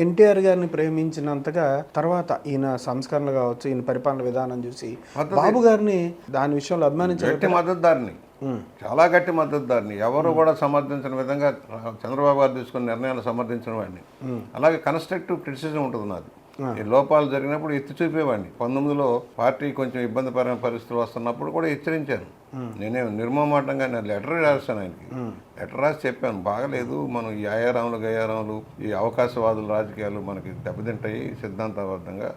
ఎన్టీఆర్ గారిని ప్రేమించినంతగా తర్వాత ఈయన సంస్కరణలు కావచ్చు, ఈయన పరిపాలన విధానం చూసి బాబు గారిని దాని విషయంలో గట్టి మద్దతుదారిని, చాలా గట్టి మద్దతుదారిని, ఎవరు కూడా సమర్థించిన విధంగా చంద్రబాబు గారు తీసుకున్న నిర్ణయాలు సమర్థించిన వాడిని. అలాగే కన్స్ట్రక్టివ్ క్రిటిసిజం ఉంటుంది నాది. ఈ లోపాలు జరిగినప్పుడు ఎత్తి చూపేవాడిని. 19లో పార్టీ కొంచెం ఇబ్బందికరమైన పరిస్థితులు వస్తున్నప్పుడు కూడా హెచ్చరించాను. నేనే నిర్మమాటంగా నేను లెటర్ రాశాను ఆయనకి. లెటర్ రాసి చెప్పాను, బాగలేదు, మనం ఈ అయారాములు గయారాములు ఈ అవకాశవాదుల రాజకీయాలు మనకి దెబ్బతింటాయి, సిద్ధాంతబద్ధంగా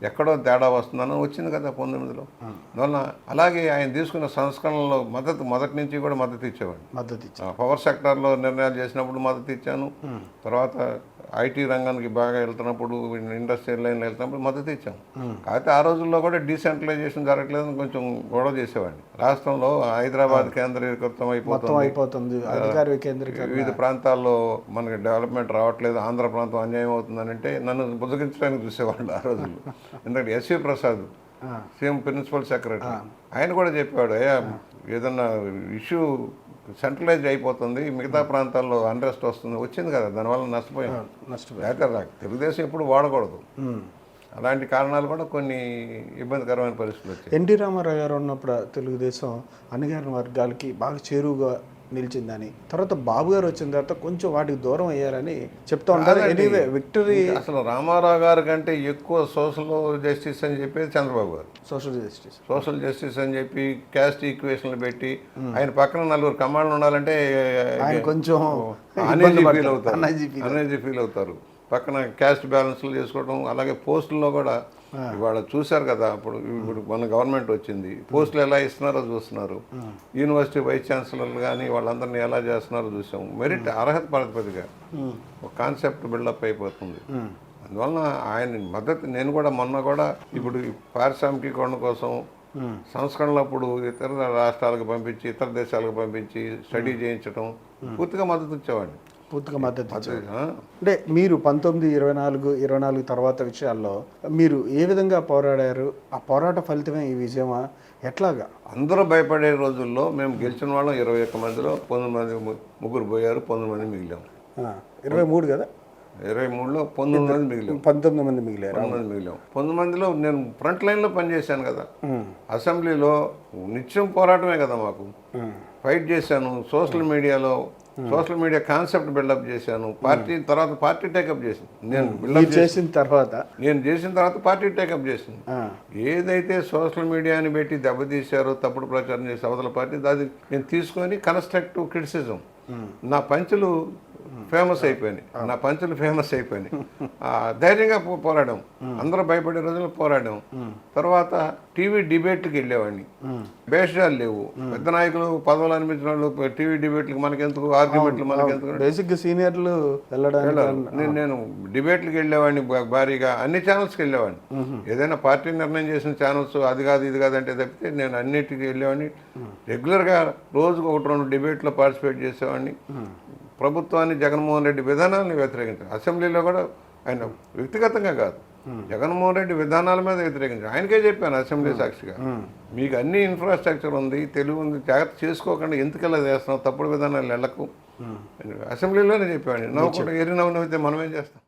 ఎక్కడో తేడా వస్తుందని వచ్చింది కదా 19లో. అందువల్ల అలాగే ఆయన తీసుకున్న సంస్కరణలో మొదటి నుంచి కూడా మద్దతు ఇచ్చేవాడిని. పవర్ సెక్టార్లో నిర్ణయాలు చేసినప్పుడు మద్దతు ఇచ్చాను. తర్వాత ఐటీ రంగానికి బాగా వెళ్తున్నప్పుడు, ఇండస్ట్రియల్ లైన్లో వెళ్తున్నప్పుడు మద్దతు ఇచ్చాం. కాకపోతే ఆ రోజుల్లో కూడా డీసెంట్రలైజేషన్ జరగలేదని కొంచెం గొడవ చేసేవాడిని. రాష్ట్రంలో హైదరాబాద్ కేంద్రీకృతం అయిపోతుంది, వివిధ ప్రాంతాల్లో మనకి డెవలప్మెంట్ రావట్లేదు, ఆంధ్ర ప్రాంతం అన్యాయం అవుతుందని అంటే నన్ను బుజ్జగించడానికి చూసేవాళ్ళు ఆ రోజుల్లో. ఎందుకంటే SV Prasad CM principal secretary, ఆయన కూడా చెప్పాడు, ఏదన్నా ఇష్యూ సెంట్రలైజ్ అయిపోతుంది, మిగతా ప్రాంతాల్లో అన్రెస్ట్ వస్తుంది, వచ్చింది కదా, దానివల్ల నష్టపోయాం. అయితే తెలుగుదేశం ఎప్పుడు వాడకూడదు. అలాంటి కారణాలు కూడా కొన్ని ఇబ్బందికరమైన పరిస్థితులు వచ్చాయి. ఎన్టీ రామారావు గారు ఉన్నప్పుడు తెలుగుదేశం అణగారిన వర్గాలకి బాగా చేరువుగా నిలిచిందని, తర్వాత బాబు గారు వచ్చిన తర్వాత కొంచెం వాటికి దూరం అయ్యారని చెప్తా ఉంటారు. ఎనీవే విక్టరీ అసలు రామారావు గారి కంటే ఎక్కువ సోషల్ జస్టిస్ అని చెప్పేది చంద్రబాబు గారు. సోషల్ జస్టిస్ అని చెప్పి క్యాస్ట్ ఈక్వేషన్లు పెట్టి ఆయన పక్కన నలుగురు కమాండ్లు ఉండాలంటే కొంచెం అనేజీ ఫీల్ అవుతారు. పక్కన క్యాస్ట్ బ్యాలెన్స్లు చేసుకోవడం, అలాగే పోస్టుల్లో కూడా ఇవాళ చూశారు కదా, ఇప్పుడు మన గవర్నమెంట్ వచ్చింది, పోస్టులు ఎలా ఇస్తున్నారో చూస్తున్నారు. యూనివర్సిటీ వైస్ ఛాన్సలర్లు కానీ వాళ్ళందరినీ ఎలా చేస్తున్నారో చూసాం. మెరిట్ అర్హత ప్రాతిపదిక ఒక కాన్సెప్ట్ బిల్డప్ అయిపోతుంది. అందువలన ఆయన మద్దతు నేను కూడా మొన్న కూడా ఇప్పుడు పారిశ్రామికీకరణ కోసం సంస్కరణలప్పుడు ఇతర రాష్ట్రాలకు పంపించి, ఇతర దేశాలకు పంపించి స్టడీ చేయించడం పూర్తిగా మద్దతు ఇచ్చేవాడిని. పూర్తిగా మద్దతు అంటే మీరు 19, 24 తర్వాత విషయాల్లో మీరు ఏ విధంగా పోరాడారు? ఆ పోరాట ఫలితమే ఈ విజయమా? ఎట్లాగా? అందరూ భయపడే రోజుల్లో మేము గెలిచిన వాళ్ళం 21 మందిలో 19 మంది ముగ్గురు పోయారు, 19 మంది మిగిలాం. 23 కదా, 23లో 19 మంది మిగిలాం. 19 మంది మిగిలారు. 19 మందిలో నేను ఫ్రంట్ లైన్లో పనిచేశాను కదా, అసెంబ్లీలో నిత్యం పోరాటమే కదా మాకు. ఫైట్ చేశాను. సోషల్ మీడియా కాన్సెప్ట్ బిల్డప్ చేశాను. పార్టీ టేకప్ చేసింది. నేను చేసిన తర్వాత పార్టీ టేకప్ చేసింది. ఏదైతే సోషల్ మీడియాని పెట్టి దెబ్బతీశారో, తప్పుడు ప్రచారం చేసి అవతల పార్టీ, అది నేను తీసుకొని కన్స్ట్రక్టివ్ క్రిటిసిజం, నా పంచులు ఫేమస్ అయిపోయినాయి. ధైర్యంగా పోరాడాం. అందరూ భయపడే రోజుల్లో పోరాడాం. తర్వాత టీవీ డిబేట్కి వెళ్ళేవాడిని. భేషజాలు లేవు. పెద్ద నాయకులు పదవులు అనిపించిన వాళ్ళు టీవీ డిబేట్లకు మనకెందుకు, ఆర్గ్యుమెంట్లు మనకెందుకు, బేసిక్గా సీనియర్లు నేను డిబేట్లకు వెళ్ళేవాడిని భారీగా. అన్ని ఛానల్స్కి వెళ్ళేవాడిని. ఏదైనా పార్టీ నిర్ణయం చేసిన ఛానల్స్ అది కాదు ఇది కాదు అంటే తప్పితే నేను అన్నిటికీ వెళ్ళేవాడిని. రెగ్యులర్గా రోజుకు 1-2 డిబేట్లో పార్టిసిపేట్ చేసేవాడిని. ప్రభుత్వాన్ని, జగన్మోహన్ రెడ్డి విధానాలను వ్యతిరేకించారు. అసెంబ్లీలో కూడా ఆయన వ్యక్తిగతంగా కాదు, జగన్మోహన్ రెడ్డి విధానాల మీద వ్యతిరేకించారు. ఆయనకే చెప్పాను అసెంబ్లీ సాక్షిగా, మీకు అన్ని ఇన్ఫ్రాస్ట్రక్చర్ ఉంది, తెలివి ఉంది, జాగ్రత్త చేసుకోకుండా ఎందుకలా చేస్తున్నావు, తప్పుడు విధానాలు ఎళ్లకు అసెంబ్లీలోనే చెప్పాను. నవ్వుకుంటూ నవ్వుతే మనమేం చేస్తాం.